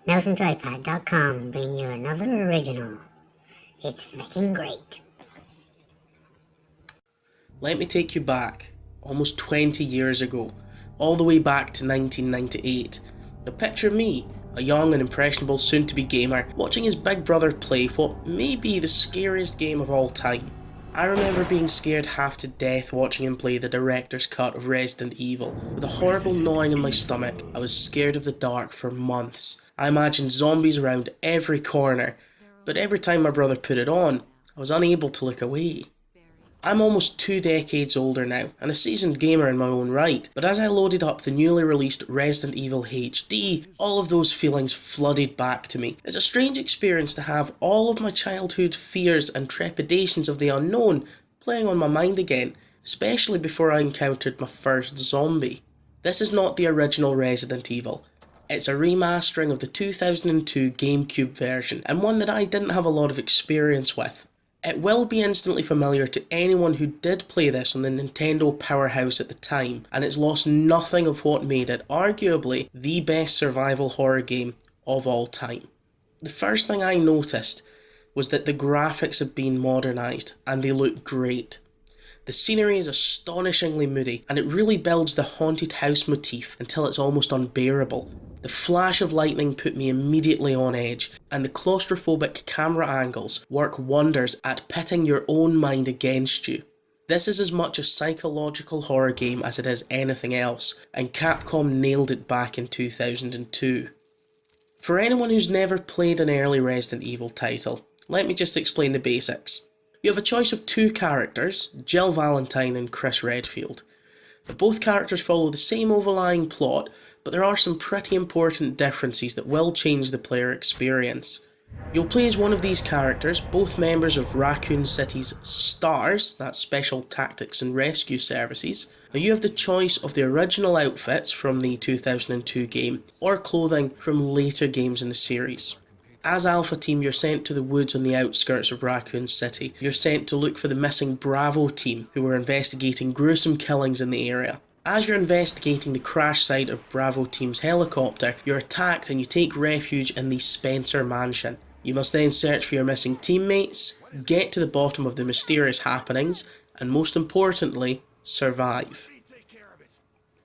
NelsonJoyPad.com bring you another original. It's fucking great. Let me take you back, almost 20 years ago, all the way back to 1998. Now picture me, a young and impressionable soon-to-be gamer, watching his big brother play what may be the scariest game of all time. I remember being scared half to death watching him play the director's cut of Resident Evil. With a horrible gnawing in my stomach, I was scared of the dark for months. I imagined zombies around every corner, but every time my brother put it on, I was unable to look away. I'm almost 2 decades older now, and a seasoned gamer in my own right, but as I loaded up the newly released Resident Evil HD, all of those feelings flooded back to me. It's a strange experience to have all of my childhood fears and trepidations of the unknown playing on my mind again, especially before I encountered my first zombie. This is not the original Resident Evil. It's a remastering of the 2002 GameCube version, and one that I didn't have a lot of experience with. It will be instantly familiar to anyone who did play this on the Nintendo powerhouse at the time, and it's lost nothing of what made it arguably the best survival horror game of all time. The first thing I noticed was that the graphics have been modernised, and they look great. The scenery is astonishingly moody, and it really builds the haunted house motif until it's almost unbearable. The flash of lightning put me immediately on edge, and the claustrophobic camera angles work wonders at pitting your own mind against you. This is as much a psychological horror game as it is anything else, and Capcom nailed it back in 2002. For anyone who's never played an early Resident Evil title, let me just explain the basics. You have a choice of 2 characters, Jill Valentine and Chris Redfield. Both characters follow the same overlying plot, but there are some pretty important differences that will change the player experience. You'll play as one of these characters, both members of Raccoon City's STARS, that's Special Tactics and Rescue Services. Now you have the choice of the original outfits from the 2002 game, or clothing from later games in the series. As Alpha Team, you're sent to the woods on the outskirts of Raccoon City. You're sent to look for the missing Bravo Team, who were investigating gruesome killings in the area. As you're investigating the crash site of Bravo Team's helicopter, you're attacked and you take refuge in the Spencer Mansion. You must then search for your missing teammates, get to the bottom of the mysterious happenings, and most importantly, survive.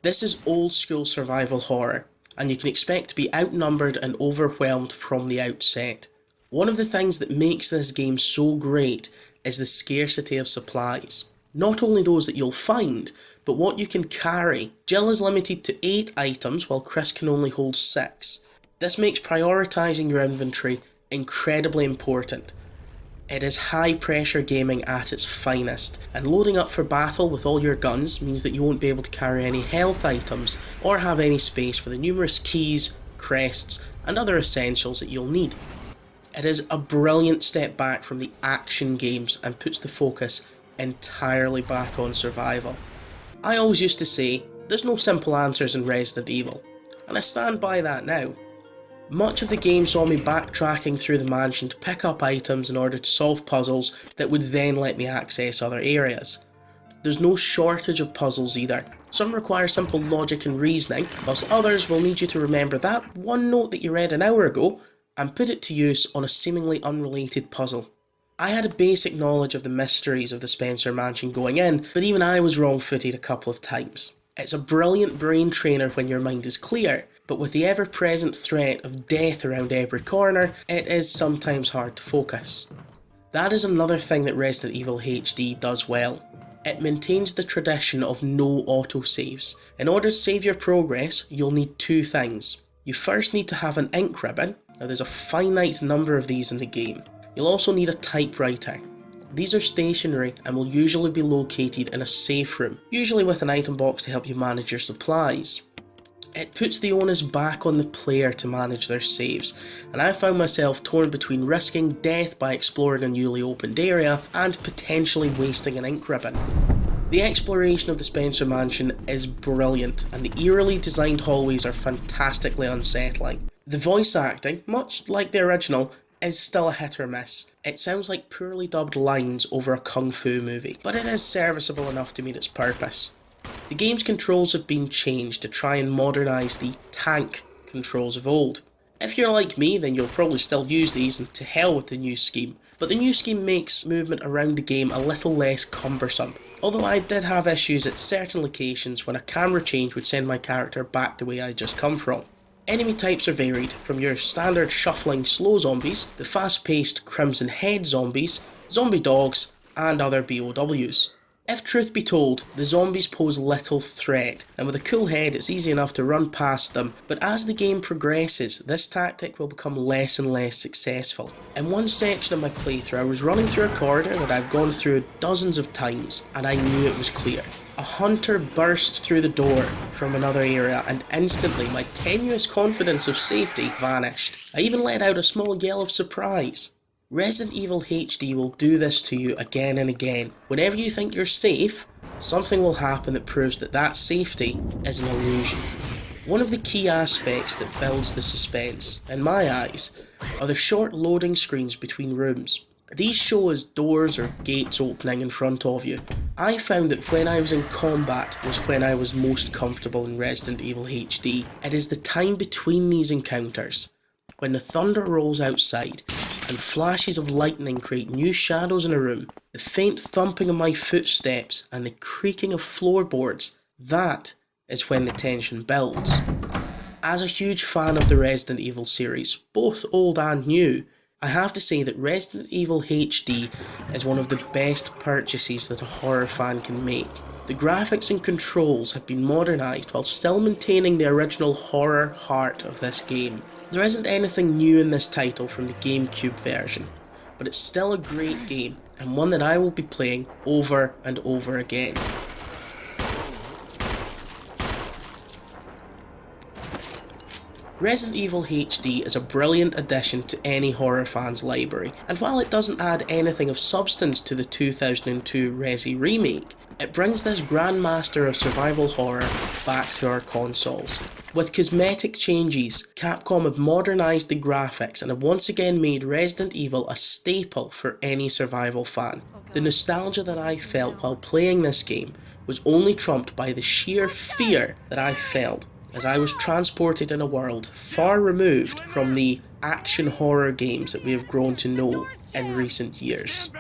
This is old school survival horror, and you can expect to be outnumbered and overwhelmed from the outset. One of the things that makes this game so great is the scarcity of supplies. Not only those that you'll find, but what you can carry. Jill is limited to 8 items while Chris can only hold 6. This makes prioritising your inventory incredibly important. It is high pressure gaming at its finest, and loading up for battle with all your guns means that you won't be able to carry any health items or have any space for the numerous keys, crests and other essentials that you'll need. It is a brilliant step back from the action games and puts the focus entirely back on survival. I always used to say, there's no simple answers in Resident Evil, and I stand by that now. Much of the game saw me backtracking through the mansion to pick up items in order to solve puzzles that would then let me access other areas. There's no shortage of puzzles either. Some require simple logic and reasoning, whilst others will need you to remember that one note that you read an hour ago and put it to use on a seemingly unrelated puzzle. I had a basic knowledge of the mysteries of the Spencer Mansion going in, but even I was wrong-footed a couple of times. It's a brilliant brain trainer when your mind is clear, but with the ever-present threat of death around every corner, it is sometimes hard to focus. That is another thing that Resident Evil HD does well. It maintains the tradition of no autosaves. In order to save your progress, you'll need 2 things. You first need to have an ink ribbon. Now there's a finite number of these in the game. You'll also need a typewriter. These are stationary and will usually be located in a safe room, usually with an item box to help you manage your supplies. It puts the onus back on the player to manage their saves, and I found myself torn between risking death by exploring a newly opened area and potentially wasting an ink ribbon. The exploration of the Spencer Mansion is brilliant, and the eerily designed hallways are fantastically unsettling. The voice acting, much like the original, is still a hit or miss. It sounds like poorly dubbed lines over a kung fu movie, but it is serviceable enough to meet its purpose. The game's controls have been changed to try and modernise the tank controls of old. If you're like me, then you'll probably still use these, and to hell with the new scheme. But the new scheme makes movement around the game a little less cumbersome, although I did have issues at certain locations when a camera change would send my character back the way I just come from. Enemy types are varied, from your standard shuffling slow zombies, the fast-paced Crimson Head zombies, zombie dogs, and other BOWs. If truth be told, the zombies pose little threat, and with a cool head it's easy enough to run past them, but as the game progresses, this tactic will become less and less successful. In one section of my playthrough, I was running through a corridor that I've gone through dozens of times, and I knew it was clear. A hunter burst through the door from another area, and instantly my tenuous confidence of safety vanished. I even let out a small yell of surprise. Resident Evil HD will do this to you again and again. Whenever you think you're safe, something will happen that proves that that safety is an illusion. One of the key aspects that builds the suspense, in my eyes, are the short loading screens between rooms. These show as doors or gates opening in front of you. I found that when I was in combat was when I was most comfortable in Resident Evil HD. It is the time between these encounters, when the thunder rolls outside and flashes of lightning create new shadows in a room, the faint thumping of my footsteps and the creaking of floorboards, that is when the tension builds. As a huge fan of the Resident Evil series, both old and new, I have to say that Resident Evil HD is one of the best purchases that a horror fan can make. The graphics and controls have been modernised while still maintaining the original horror heart of this game. There isn't anything new in this title from the GameCube version, but it's still a great game and one that I will be playing over and over again. Resident Evil HD is a brilliant addition to any horror fan's library, and while it doesn't add anything of substance to the 2002 Resi remake, it brings this grandmaster of survival horror back to our consoles. With cosmetic changes, Capcom have modernised the graphics and have once again made Resident Evil a staple for any survival fan. The nostalgia that I felt while playing this game was only trumped by the sheer fear that I felt as I was transported in a world far removed from the action horror games that we have grown to know in recent years.